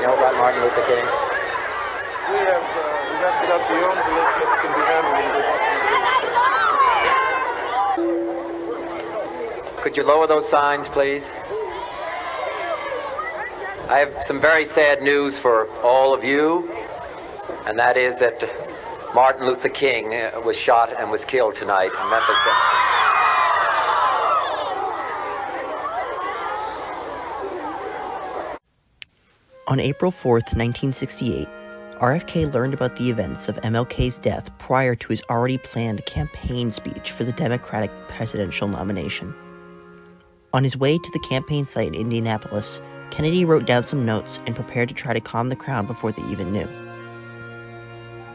know about Martin Luther King? We have left it up to you to let what can be handled. Could you lower those signs, please? I have some very sad news for all of you, and that is that Martin Luther King was shot and was killed tonight in Memphis. On April 4th, 1968, RFK learned about the events of MLK's death prior to his already planned campaign speech for the Democratic presidential nomination. On his way to the campaign site in Indianapolis, Kennedy wrote down some notes and prepared to try to calm the crowd before they even knew.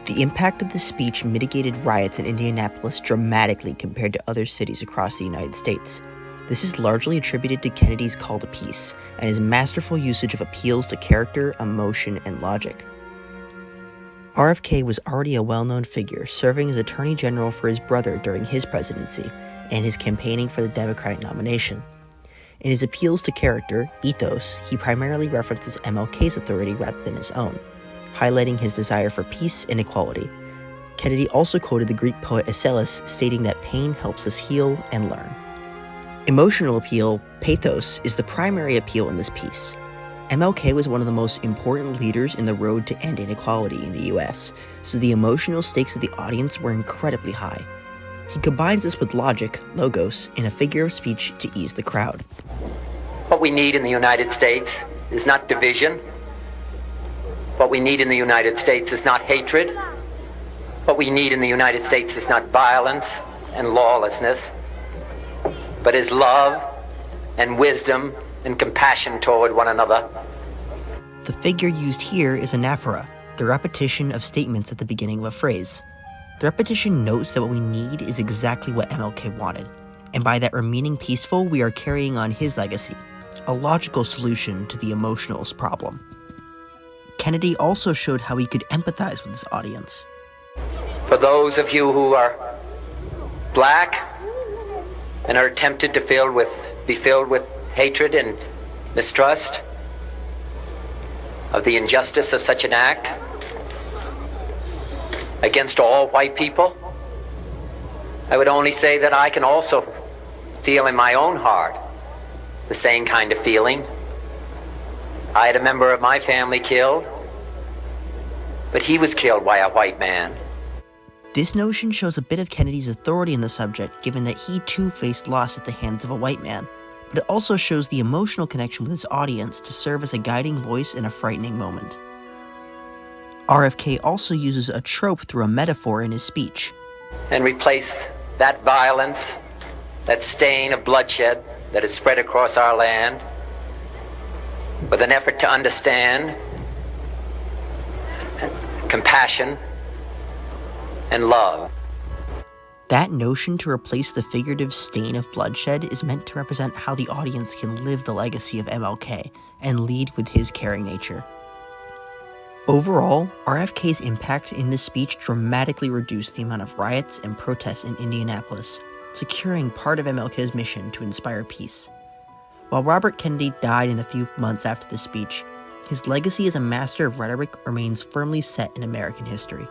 The impact of the speech mitigated riots in Indianapolis dramatically compared to other cities across the United States. This is largely attributed to Kennedy's call to peace and his masterful usage of appeals to character, emotion, and logic. RFK was already a well-known figure, serving as Attorney General for his brother during his presidency and his campaigning for the Democratic nomination. In his appeals to character, ethos, he primarily references MLK's authority rather than his own, highlighting his desire for peace and equality. Kennedy also quoted the Greek poet Aeschylus, stating that pain helps us heal and learn. Emotional appeal, pathos, is the primary appeal in this piece. MLK was one of the most important leaders in the road to end inequality in the US, so the emotional stakes of the audience were incredibly high. He combines this with logic, logos, in a figure of speech to ease the crowd. What we need in the United States is not division. What we need in the United States is not hatred. What we need in the United States is not violence and lawlessness, but is love and wisdom and compassion toward one another. The figure used here is anaphora, the repetition of statements at the beginning of a phrase. The repetition notes that what we need is exactly what MLK wanted, and by that remaining peaceful, we are carrying on his legacy, a logical solution to the emotional's problem. Kennedy also showed how he could empathize with his audience. For those of you who are black and are tempted to be filled with hatred and mistrust of the injustice of such an act against all white people, I would only say that I can also feel in my own heart the same kind of feeling. I had a member of my family killed, but he was killed by a white man. This notion shows a bit of Kennedy's authority in the subject, given that he too faced loss at the hands of a white man, but it also shows the emotional connection with his audience to serve as a guiding voice in a frightening moment. RFK also uses a trope through a metaphor in his speech. And replace that violence, that stain of bloodshed that is spread across our land, with an effort to understand, compassion, and love. That notion to replace the figurative stain of bloodshed is meant to represent how the audience can live the legacy of MLK and lead with his caring nature. Overall, RFK's impact in this speech dramatically reduced the amount of riots and protests in Indianapolis, securing part of MLK's mission to inspire peace. While Robert Kennedy died in the few months after the speech, his legacy as a master of rhetoric remains firmly set in American history.